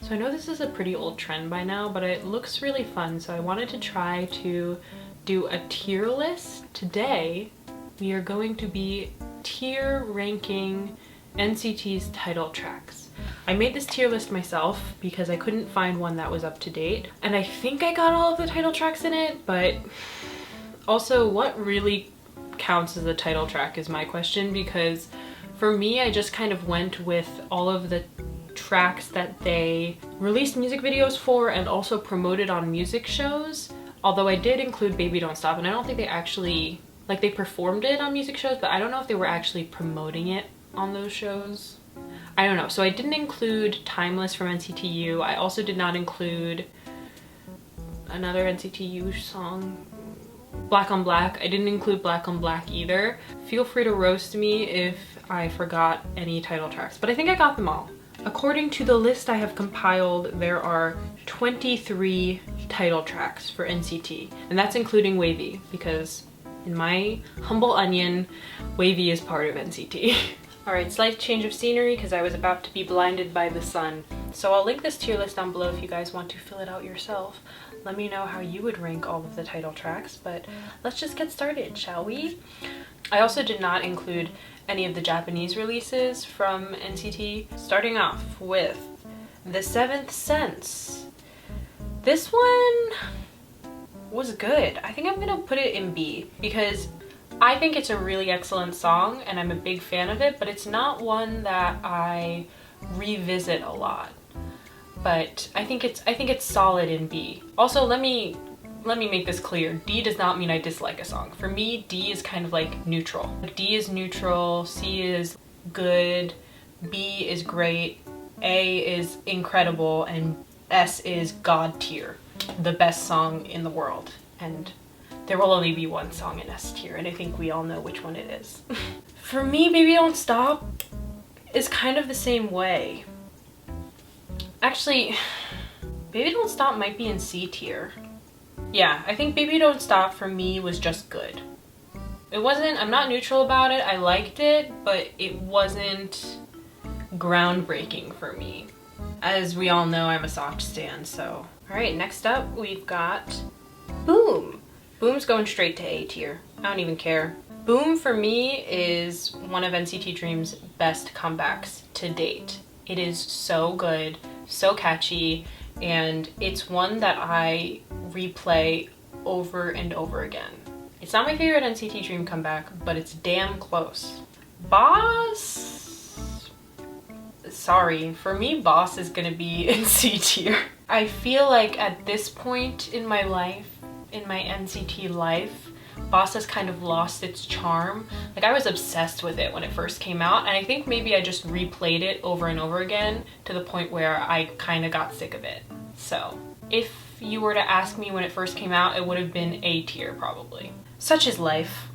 So I know this is a pretty old trend by now, but it looks really fun, so I wanted to try to do a tier list. Today, we are going to be tier ranking NCT's title tracks. I made this tier list myself because I couldn't find one that was up to date, and I think I got all of the title tracks in it, but also what really counts as a title track is my question, because for me, I just kind of went with all of the tracks that they released music videos for and also promoted on music shows. Although I did include Baby Don't Stop, and I don't think they actually, like, they performed it on music shows, but I don't know if they were actually promoting it on those shows. I don't know. So I didn't include Timeless from NCT U. I also did not include another NCT U song, Black on Black. I didn't include Black on Black either. Feel free to roast me if I forgot any title tracks, but I think I got them all. According to the list I have compiled, there are 23 title tracks for NCT, and that's including Wavy, because in my humble onion, Wavy is part of NCT. Alright, slight change of scenery because I was about to be blinded by the sun. So I'll link this tier list down below if you guys want to fill it out yourself. Let me know how you would rank all of the title tracks, but let's just get started, shall we? I also did not include any of the Japanese releases from NCT. Starting off with The Seventh Sense. This one was good. I think I'm gonna put it in B because I think it's a really excellent song and I'm a big fan of it, but it's not one that I revisit a lot. But I think it's solid in B. Also, let me make this clear. D does not mean I dislike a song. For me, D is kind of like neutral. D is neutral, C is good, B is great, A is incredible, and S is God tier, the best song in the world. And there will only be one song in S tier, and I think we all know which one it is. For me, Baby Don't Stop is kind of the same way. Actually, Baby Don't Stop might be in C tier. Yeah, I think Baby Don't Stop for me was just good. It wasn't, I'm not neutral about it, I liked it, but it wasn't groundbreaking for me. As we all know, I'm a soft stan, so. Alright, next up we've got Boom. Boom's going straight to A tier. I don't even care. Boom for me is one of NCT Dream's best comebacks to date. It is so good, so catchy, and it's one that I replay over and over again. It's not my favorite NCT Dream comeback, but it's damn close. Boss? Sorry, for me Boss is gonna be in C tier. I feel like at this point in my life, in my NCT life, Boss has kind of lost its charm. Like, I was obsessed with it when it first came out, and I think maybe I just replayed it over and over again to the point where I kind of got sick of it. So if you were to ask me when it first came out, it would have been A tier probably. Such is life.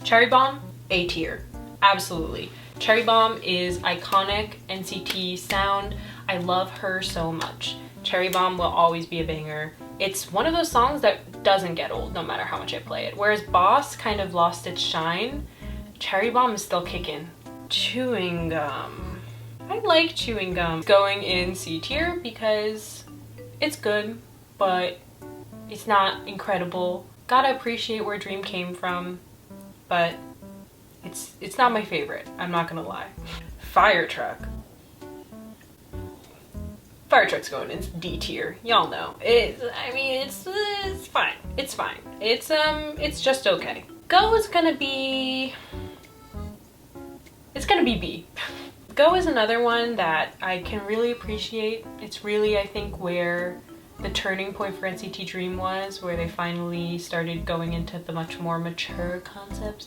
Cherry Bomb, A tier, absolutely. Cherry Bomb is iconic NCT sound. I love her so much. Cherry Bomb will always be a banger. It's one of those songs that doesn't get old no matter how much I play it. Whereas Boss kind of lost its shine, Cherry Bomb is still kicking. Chewing Gum. I like Chewing Gum. Going in C tier because it's good, but it's not incredible. Gotta appreciate where Dream came from, but it's not my favorite, I'm not gonna lie. Fire Truck. Fire Truck's going in D tier. Y'all know. It's fine. It's fine. It's just okay. Go is gonna be... It's gonna be B. Go is another one that I can really appreciate. It's really, I think, where the turning point for NCT Dream was, where they finally started going into the much more mature concepts,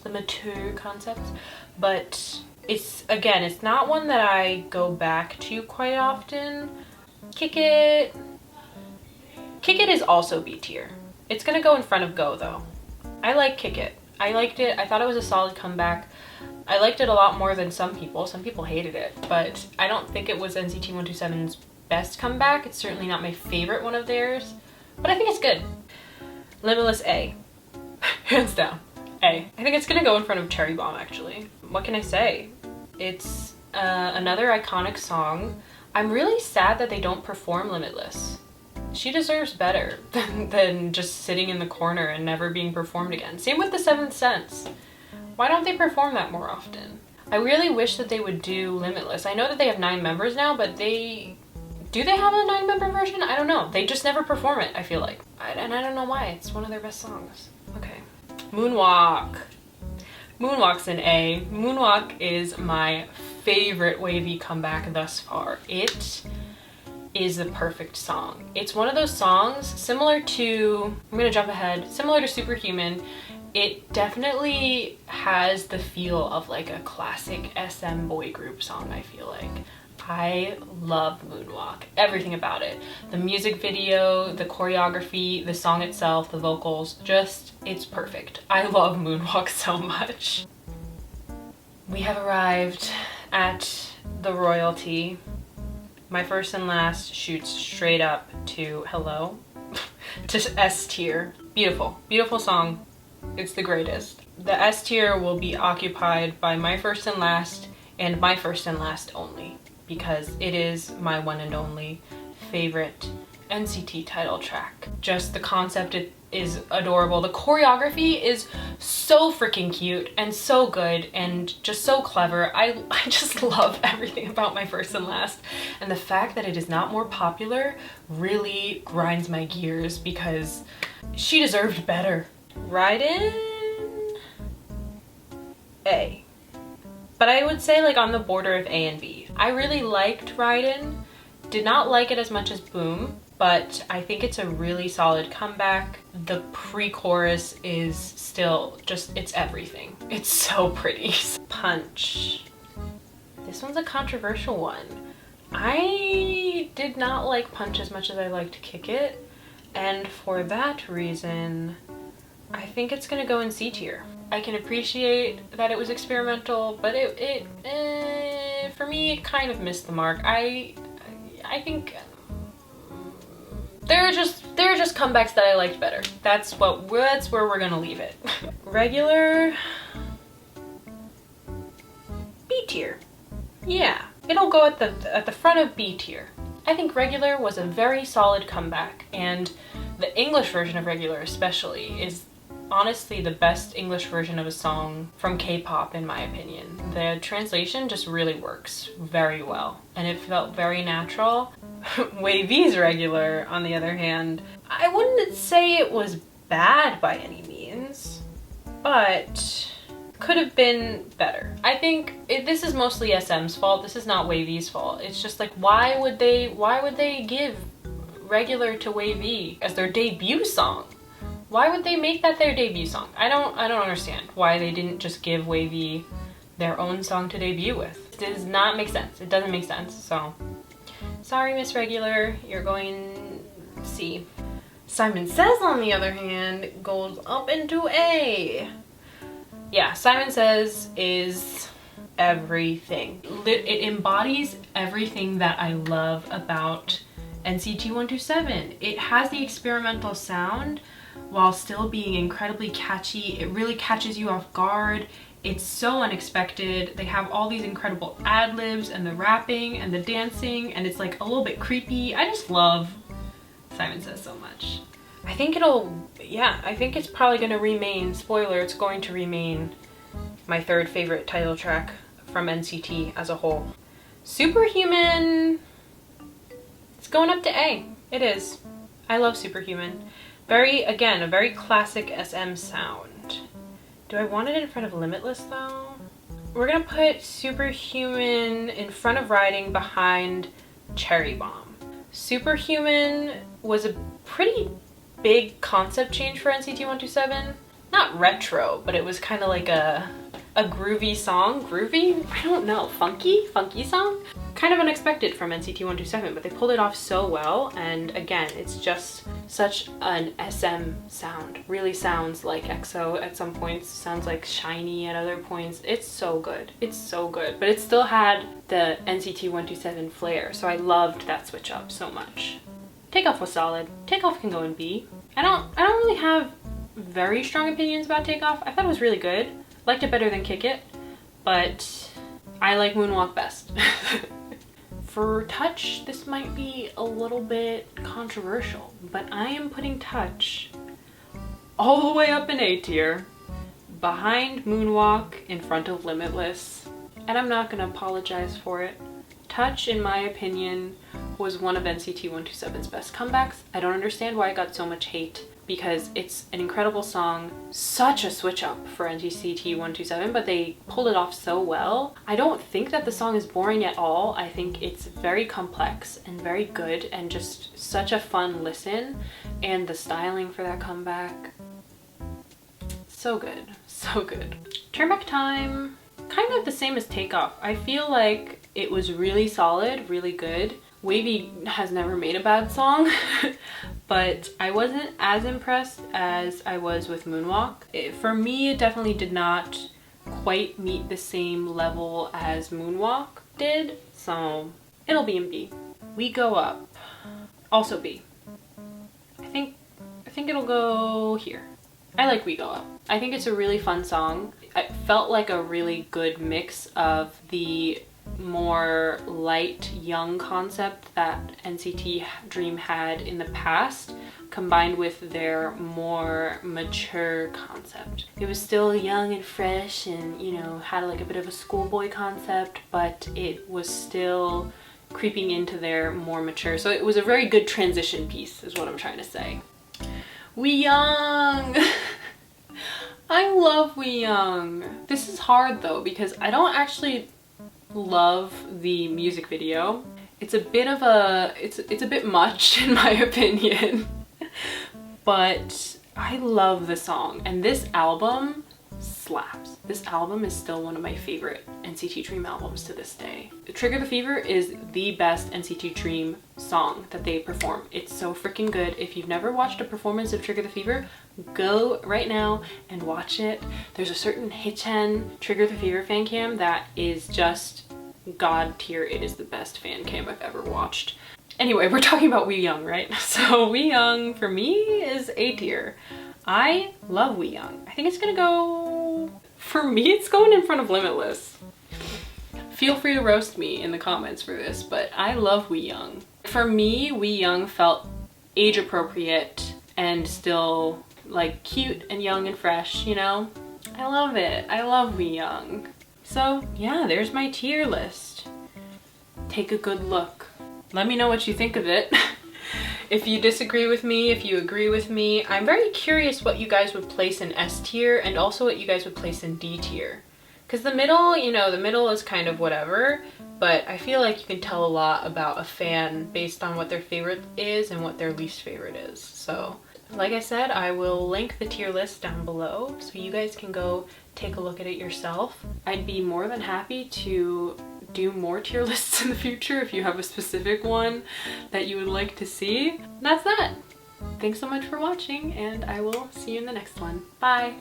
but it's, again, it's not one that I go back to quite often. Kick It is also B tier. It's gonna go in front of Go though. I like Kick It. I liked it. I thought it was a solid comeback. I liked it a lot more than some people. Some people hated it, but I don't think it was NCT 127's best comeback. It's certainly not my favorite one of theirs, but I think it's good. Limitless, A. Hands down, A. I think it's gonna go in front of Cherry Bomb actually. What can I say? It's another iconic song. I'm really sad that they don't perform Limitless. She deserves better than just sitting in the corner and never being performed again. Same with the Seventh Sense. Why don't they perform that more often? I really wish that they would do Limitless. I know that they have 9 members now, but do they have a 9-member version? I don't know. They just never perform it, I feel like. And I don't know why. It's one of their best songs. Okay. Moonwalk. Moonwalk's an A. Moonwalk is my favorite wavy comeback thus far. It is the perfect song. It's one of those songs similar to, I'm gonna jump ahead, similar to Superhuman. It definitely has the feel of like a classic SM boy group song, I feel like. I love Moonwalk, everything about it. The music video, the choreography, the song itself, the vocals, just, it's perfect. I love Moonwalk so much. We have arrived at the royalty. My first and last shoots straight up to Hello, to S tier. Beautiful, beautiful song. It's the greatest. The S tier will be occupied by my first and last and my first and last only, because it is my one and only favorite NCT title track. Just the concept, it is adorable. The choreography is so freaking cute and so good and just so clever. I just love everything about my first and last. And the fact that it is not more popular really grinds my gears because she deserved better. Ride in A. But I would say like on the border of A and B. I really liked Ride In. Did not like it as much as Boom, but I think it's a really solid comeback. The pre-chorus is still just, it's everything. It's so pretty. Punch. This one's a controversial one. I did not like Punch as much as I liked Kick It, and for that reason, I think it's gonna go in C tier. I can appreciate that it was experimental, but for me, it kind of missed the mark. I think there are just comebacks that I liked better. That's where we're gonna leave it. Regular B tier. Yeah, it'll go at the front of B tier. I think Regular was a very solid comeback, and the English version of Regular especially is honestly the best English version of a song from K-pop in my opinion. The translation just really works very well and it felt very natural. Wavy's Regular, on the other hand, I wouldn't say it was bad by any means, but could have been better. I think this is mostly SM's fault. This is not Wavy's fault. It's just like, why would they give Regular to Wavy as their debut song? Why would they make that their debut song? I don't understand why they didn't just give Wavy their own song to debut with. It does not make sense. It doesn't make sense. So sorry, Miss Regular, you're going C. Simon Says, on the other hand, goes up into A. Yeah, Simon Says is everything. It embodies everything that I love about NCT 127. It has the experimental sound while still being incredibly catchy. It really catches you off guard. It's so unexpected. They have all these incredible ad-libs and the rapping and the dancing, and it's like a little bit creepy. I just love Simon Says so much. I think it's probably gonna remain, spoiler, it's going to remain my third favorite title track from NCT as a whole. Superhuman, it's going up to A. It is. I love Superhuman. Again, a very classic SM sound. Do I want it in front of Limitless though? We're gonna put Superhuman in front of Riding, behind Cherry Bomb. Superhuman was a pretty big concept change for NCT 127. Not retro, but it was kind of like a groovy song. Groovy? I don't know. Funky song? Kind of unexpected from NCT 127, but they pulled it off so well. And again, it's just such an SM sound. Really sounds like EXO at some points, sounds like Shiny at other points. It's so good. It's so good. But it still had the NCT 127 flair, so I loved that switch up so much. Takeoff was solid. Takeoff can go in B. I don't really have very strong opinions about Takeoff. I thought it was really good. Liked it better than Kick It, but I like Moonwalk best. For Touch, this might be a little bit controversial, but I am putting Touch all the way up in A tier, behind Moonwalk, in front of Limitless, and I'm not gonna apologize for it. Touch, in my opinion, was one of NCT 127's best comebacks. I don't understand why it got so much hate, because it's an incredible song, such a switch up for NCT 127, but they pulled it off so well. I don't think that the song is boring at all. I think it's very complex and very good and just such a fun listen, and the styling for that comeback, so good, so good. Turmeric Time, kind of the same as Takeoff. I feel like it was really solid, really good. Wavy has never made a bad song, but I wasn't as impressed as I was with Moonwalk. For me, it definitely did not quite meet the same level as Moonwalk did, so it'll be in B. We Go Up, also B. I think it'll go here. I like We Go Up. I think it's a really fun song. It felt like a really good mix of the more light, young concept that NCT Dream had in the past, combined with their more mature concept. It was still young and fresh and, you know, had like a bit of a schoolboy concept, but it was still creeping into their more mature. So it was a very good transition piece, is what I'm trying to say. We Young! I love We Young. This is hard though, because I don't actually love the music video. It's a bit of a, it's a bit much in my opinion, but I love the song, and this album slaps. This album is still one of my favorite NCT Dream albums to this day. Trigger the Fever is the best NCT Dream song that they perform. It's so freaking good. If you've never watched a performance of Trigger the Fever, go right now and watch it. There's a certain Hichan Trigger the Fever fan cam that is just god tier. It is the best fan cam I've ever watched. Anyway, we're talking about We Young, right? So We Young for me is A tier. I love We Young. I think it's gonna go, for me, it's going in front of Limitless. Feel free to roast me in the comments for this, but I love We Young. For me, We Young felt age appropriate and still like cute and young and fresh, you know? I love it. I love We Young. So yeah, there's my tier list. Take a good look. Let me know what you think of it. If you disagree with me, if you agree with me, I'm very curious what you guys would place in S tier and also what you guys would place in D tier. Because the middle, you know, the middle is kind of whatever, but I feel like you can tell a lot about a fan based on what their favorite is and what their least favorite is. So, like I said, I will link the tier list down below so you guys can go take a look at it yourself. I'd be more than happy to do more tier lists in the future if you have a specific one that you would like to see. That's that. Thanks so much for watching, and I will see you in the next one. Bye!